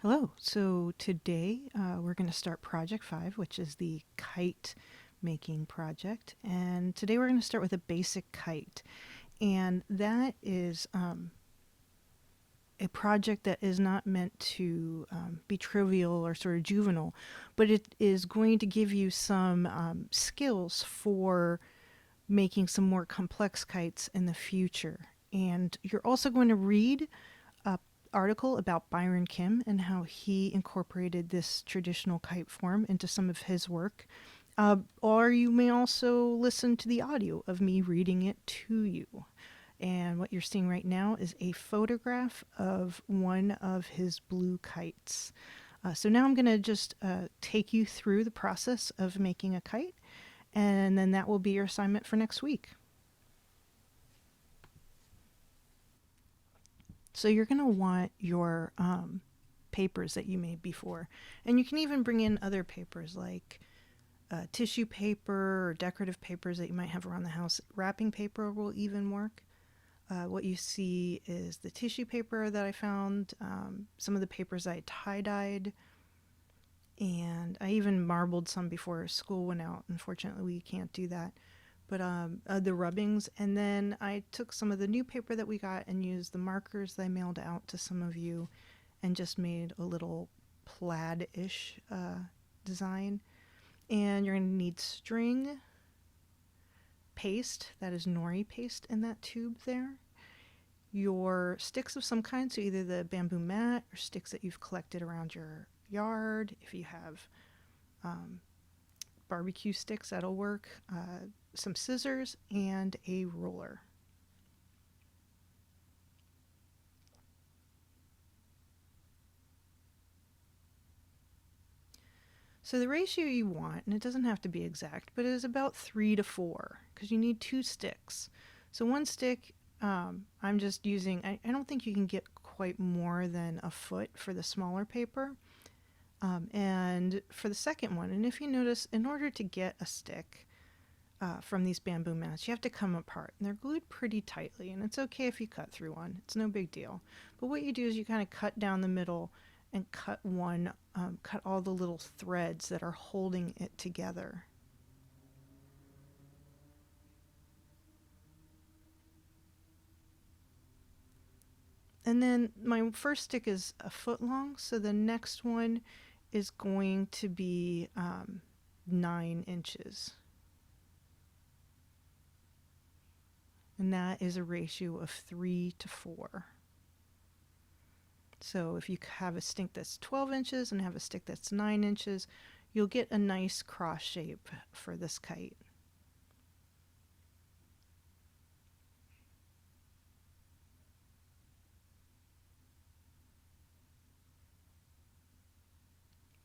Hello. So today we're going to start Project 5, which is the kite making project. And today we're going to start with a basic kite. And that is a project that is not meant to be trivial or sort of juvenile, but it is going to give you some skills for making some more complex kites in the future. And you're also going to read a article about Byron Kim and how he incorporated this traditional kite form into some of his work. Or you may also listen to the audio of me reading it to you. And what you're seeing right now is a photograph of one of his blue kites. So now I'm going to just take you through the process of making a kite, and then that will be your assignment for next week. So you're going to want your papers that you made before. And you can even bring in other papers like tissue paper or decorative papers that you might have around the house. Wrapping paper will even work. What you see is the tissue paper that I found, some of the papers I tie-dyed, and I even marbled some before school went out. Unfortunately, we can't do that. But the rubbings, and then I took some of the new paper that we got and used the markers that I mailed out to some of you and just made a little plaid-ish design. And you're going to need string, paste, that is nori paste in that tube there, your sticks of some kind, so either the bamboo mat or sticks that you've collected around your yard. If you have barbecue sticks, that'll work. Some scissors and a ruler. So the ratio you want, and it doesn't have to be exact, but it is about 3 to 4 because you need 2 sticks. So one stick, I'm just using, I don't think you can get quite more than a foot for the smaller paper. And for the second one, and if you notice, in order to get a stick from these bamboo mats, you have to come apart. And they're glued pretty tightly, and it's okay if you cut through one. It's no big deal. But what you do is you kind of cut down the middle and cut cut all the little threads that are holding it together. And then my first stick is a foot long, so the next one is going to be 9 inches. And that is a ratio of 3 to 4. So if you have a stick that's 12 inches and have a stick that's 9 inches, you'll get a nice cross shape for this kite.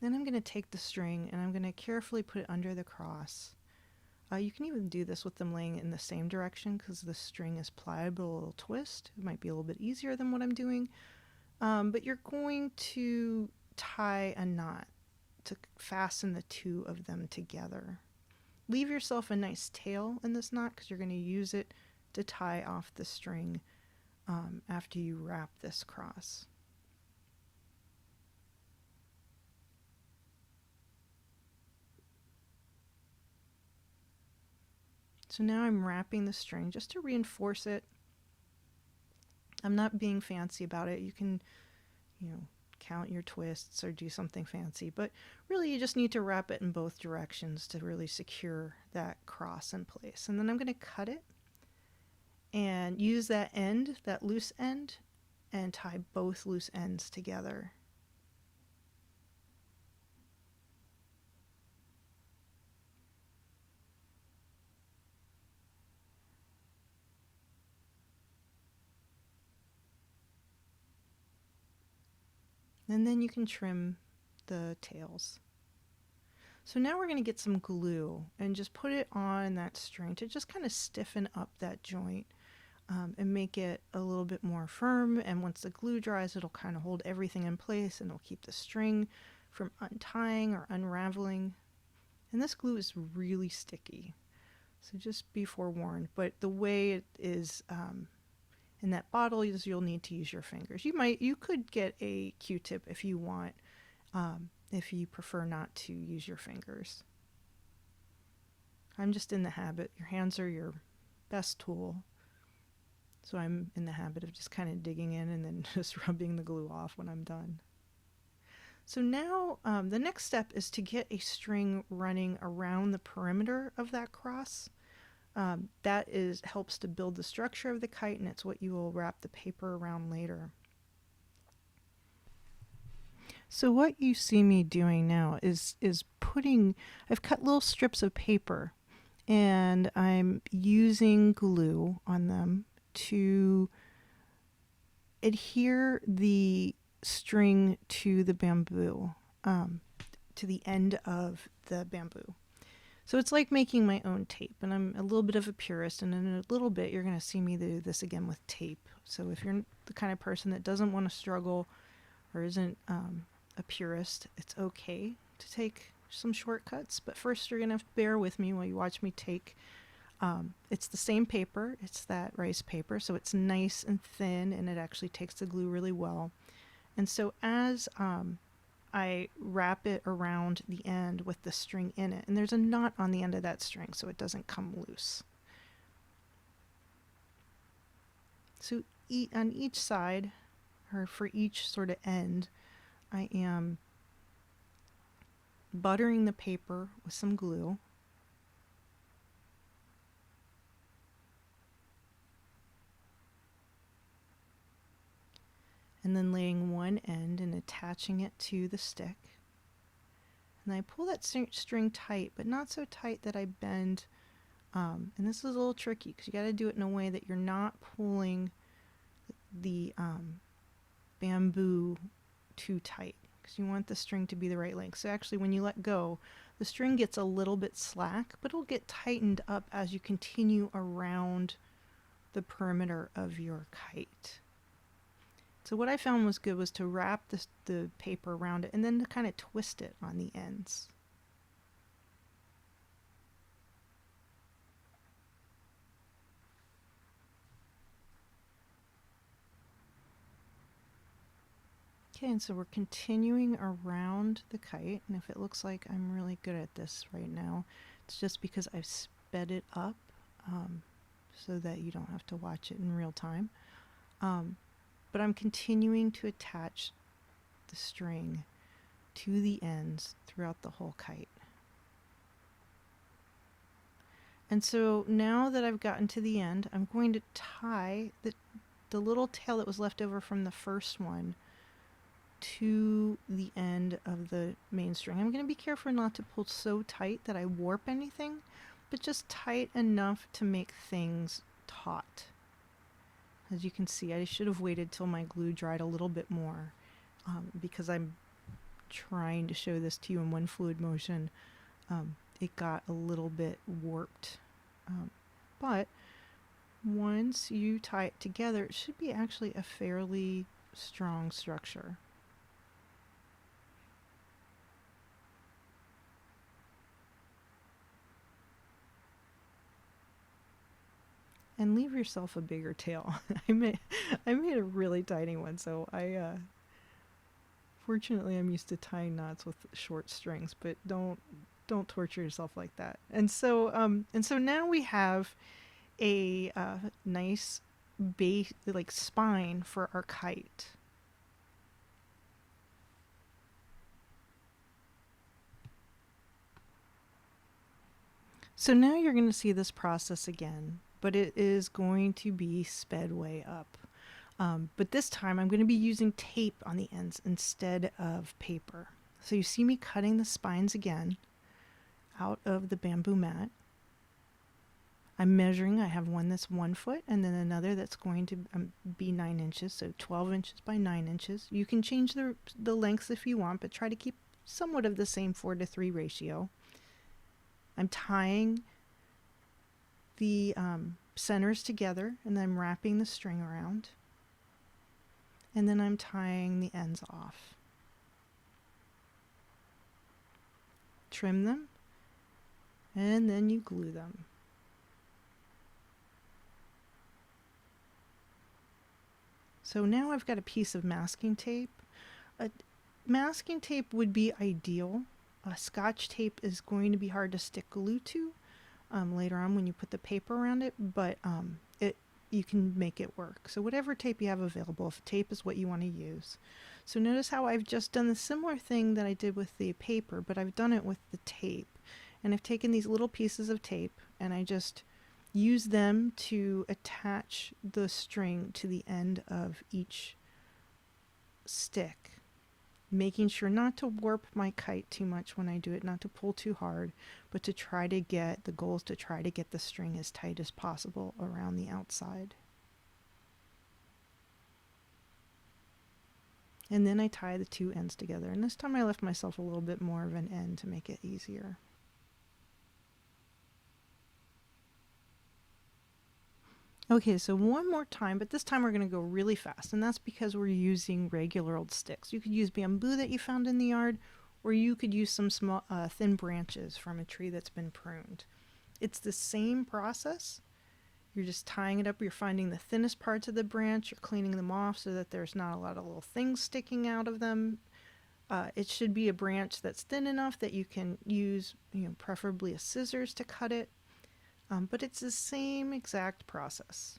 Then I'm going to take the string and I'm going to carefully put it under the cross. You can even do this with them laying in the same direction because the string is pliable, a little twist. It might be a little bit easier than what I'm doing. But you're going to tie a knot to fasten the two of them together. Leave yourself a nice tail in this knot because you're going to use it to tie off the string after you wrap this cross. So now I'm wrapping the string just to reinforce it. I'm not being fancy about it. You can, count your twists or do something fancy, but really you just need to wrap it in both directions to really secure that cross in place. And then I'm going to cut it and use that end, that loose end, and tie both loose ends together. And then you can trim the tails. So now we're going to get some glue and just put it on that string to just kind of stiffen up that joint and make it a little bit more firm. And once the glue dries, it'll kind of hold everything in place and it'll keep the string from untying or unraveling. And this glue is really sticky, so just be forewarned. But the way it is in that bottle is you'll need to use your fingers. You could get a Q-tip if you want, if you prefer not to use your fingers. I'm just in the habit. Your hands are your best tool. So I'm in the habit of just kind of digging in and then just rubbing the glue off when I'm done. So now the next step is to get a string running around the perimeter of that cross. That helps to build the structure of the kite, and it's what you will wrap the paper around later. So what you see me doing now is I've cut little strips of paper, and I'm using glue on them to adhere the string to the bamboo, to the end of the bamboo. So it's like making my own tape, and I'm a little bit of a purist, and in a little bit you're going to see me do this again with tape. So if you're the kind of person that doesn't want to struggle or isn't a purist, it's okay to take some shortcuts. But first you're going to have to bear with me while you watch me take. It's the same paper, it's that rice paper, so it's nice and thin, and it actually takes the glue really well. And so as I wrap it around the end with the string in it, and there's a knot on the end of that string so it doesn't come loose. So on each side, or for each sort of end, I am buttering the paper with some glue. And then laying one end and attaching it to the stick. And I pull that string tight, but not so tight that I bend. And this is a little tricky because you got to do it in a way that you're not pulling the bamboo too tight, because you want the string to be the right length. So actually when you let go, the string gets a little bit slack, but it'll get tightened up as you continue around the perimeter of your kite. So what I found was good was to wrap the paper around it and then to kind of twist it on the ends. Okay, and so we're continuing around the kite, and if it looks like I'm really good at this right now, it's just because I've sped it up so that you don't have to watch it in real time. But I'm continuing to attach the string to the ends throughout the whole kite. And so now that I've gotten to the end, I'm going to tie the little tail that was left over from the first one to the end of the main string. I'm going to be careful not to pull so tight that I warp anything, but just tight enough to make things taut. As you can see, I should have waited till my glue dried a little bit more because I'm trying to show this to you in one fluid motion. It got a little bit warped. But once you tie it together, it should be actually a fairly strong structure. And leave yourself a bigger tail. I made a really tiny one, so fortunately I'm used to tying knots with short strings, but don't torture yourself like that. And so now we have a nice base, like spine for our kite. So now you're going to see this process again, but it is going to be sped way up. But this time I'm going to be using tape on the ends instead of paper. So you see me cutting the spines again out of the bamboo mat. I'm measuring. I have one that's 1 foot and then another that's going to be 9 inches, so 12 inches by 9 inches. You can change the lengths if you want, but try to keep somewhat of the same 4:3 ratio. I'm tying the centers together, and then I'm wrapping the string around, and then I'm tying the ends off. Trim them, and then you glue them. So now I've got a piece of masking tape. Uh, Masking tape would be ideal. Scotch tape is going to be hard to stick glue to later on when you put the paper around it, but you can make it work. So whatever tape you have available, if tape is what you want to use. So notice how I've just done the similar thing that I did with the paper, but I've done it with the tape. And I've taken these little pieces of tape and I just use them to attach the string to the end of each stick, making sure not to warp my kite too much when I do it, not to pull too hard, but to try to get, the goal is to try to get the string as tight as possible around the outside. And then I tie the two ends together. And this time I left myself a little bit more of an end to make it easier. Okay, so one more time, but this time we're going to go really fast, and that's because we're using regular old sticks. You could use bamboo that you found in the yard, or you could use some small, thin branches from a tree that's been pruned. It's the same process. You're just tying it up, you're finding the thinnest parts of the branch, you're cleaning them off so that there's not a lot of little things sticking out of them. It should be a branch that's thin enough that you can use, preferably a scissors to cut it. But it's the same exact process.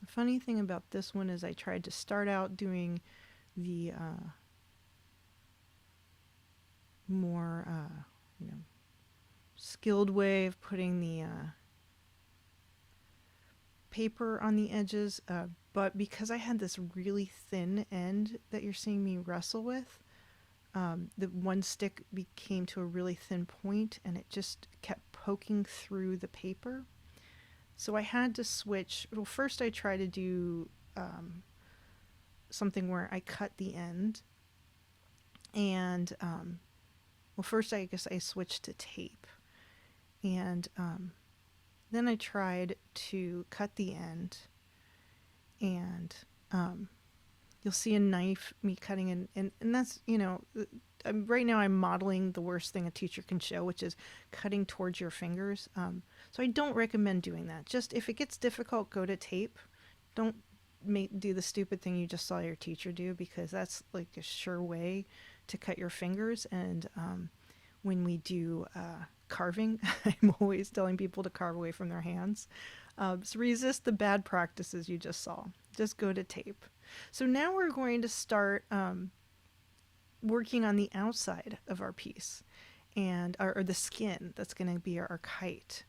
The funny thing about this one is I tried to start out doing the more, skilled way of putting the paper on the edges, but because I had this really thin end that you're seeing me wrestle with, the one stick came to a really thin point and it just kept poking through the paper. So I had to switch. Well, first I tried to do something where I cut the end, and well, first I guess I switched to tape, and then I tried to cut the end, and you'll see a knife, me cutting, and that's, right now I'm modeling the worst thing a teacher can show, which is cutting towards your fingers. So I don't recommend doing that. Just if it gets difficult, go to tape. Don't do the stupid thing you just saw your teacher do, because that's like a sure way to cut your fingers. And when we do carving, I'm always telling people to carve away from their hands. So resist the bad practices you just saw. Just go to tape. So now we're going to start working on the outside of our piece, and or the skin that's going to be our kite.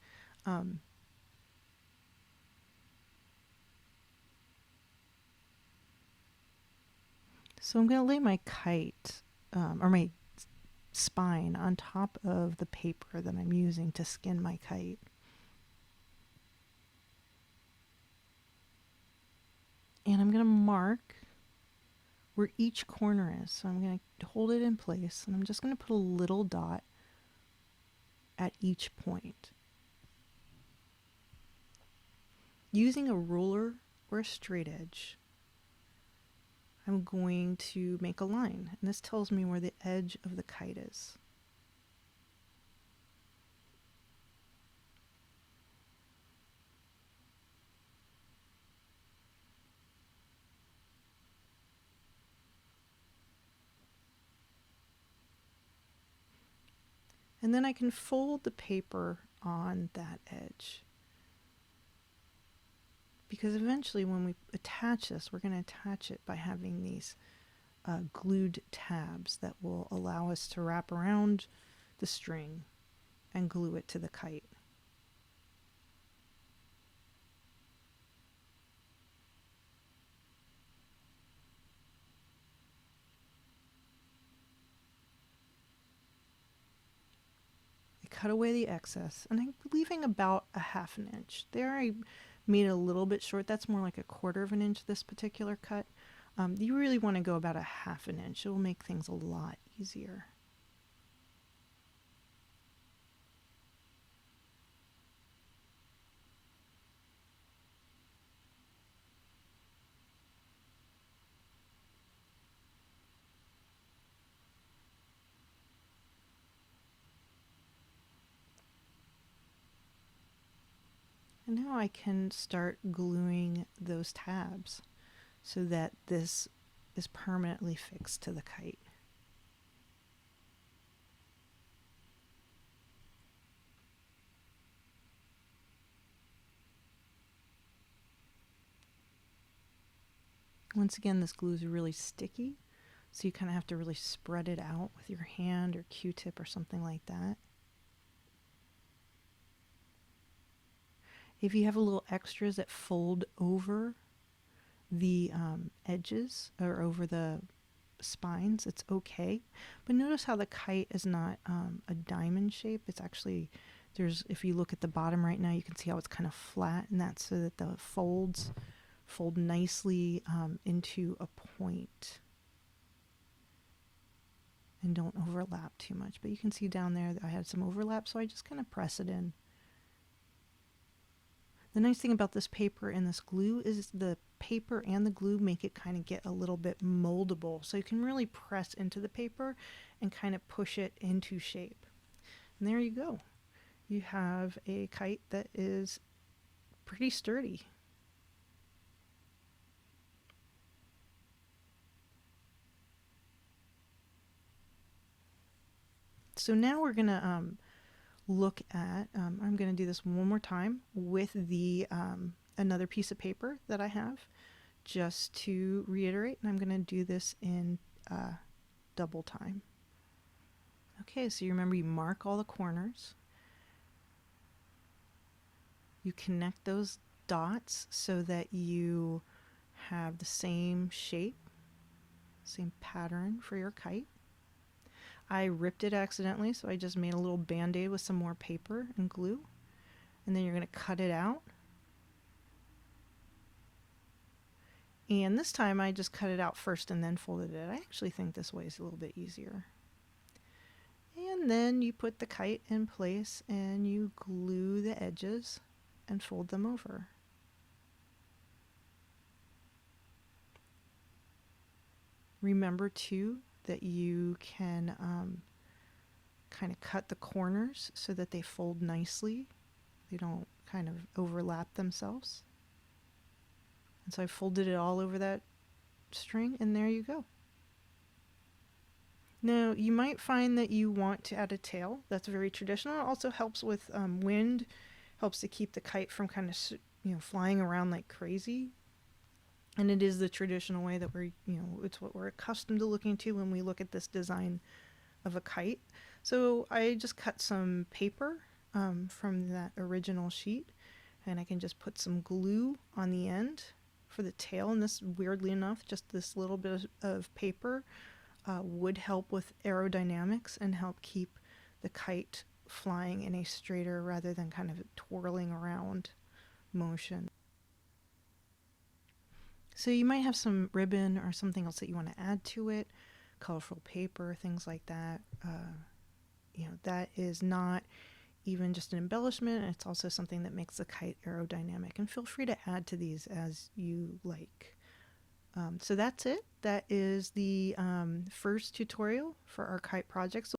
So I'm going to lay my kite, or my spine, on top of the paper that I'm using to skin my kite. And I'm going to mark where each corner is. So I'm going to hold it in place, and I'm just going to put a little dot at each point. Using a ruler or a straight edge, I'm going to make a line, and this tells me where the edge of the kite is. And then I can fold the paper on that edge, because eventually when we attach this, we're going to attach it by having these glued tabs that will allow us to wrap around the string and glue it to the kite. Cut away the excess, and I'm leaving about a half an inch. There I made it a little bit short. That's more like a quarter of an inch, this particular cut. You really want to go about a half an inch. It will make things a lot easier. And now I can start gluing those tabs so that this is permanently fixed to the kite. Once again, this glue is really sticky, so you kind of have to really spread it out with your hand or Q-tip or something like that. If you have a little extras that fold over the edges or over the spines, it's okay. But notice how the kite is not a diamond shape. It's actually, if you look at the bottom right now, you can see how it's kind of flat, and that's so that the folds fold nicely into a point and don't overlap too much. But you can see down there that I had some overlap, so I just kind of press it in. The nice thing about this paper and this glue is the paper and the glue make it kind of get a little bit moldable. So you can really press into the paper and kind of push it into shape. And there you go. You have a kite that is pretty sturdy. So now we're going to look at, I'm going to do this one more time with the another piece of paper that I have, just to reiterate, and I'm going to do this in double time. Okay, so you remember you mark all the corners. You connect those dots so that you have the same shape, same pattern for your kite. I ripped it accidentally, so I just made a little band-aid with some more paper and glue. And then you're going to cut it out. And this time I just cut it out first and then folded it. I actually think this way is a little bit easier. And then you put the kite in place and you glue the edges and fold them over. Remember too that you can kind of cut the corners so that they fold nicely. They don't kind of overlap themselves. And so I folded it all over that string, and there you go. Now, you might find that you want to add a tail. That's very traditional. It also helps with wind, helps to keep the kite from kind of flying around like crazy. And it is the traditional way that it's what we're accustomed to looking to when we look at this design of a kite. So I just cut some paper from that original sheet, and I can just put some glue on the end for the tail. And this, weirdly enough, just this little bit of paper would help with aerodynamics and help keep the kite flying in a straighter rather than kind of twirling around motion. So you might have some ribbon or something else that you want to add to it, colorful paper, things like that. That is not even just an embellishment. It's also something that makes the kite aerodynamic. And feel free to add to these as you like. So that's it. That is the first tutorial for our kite project. So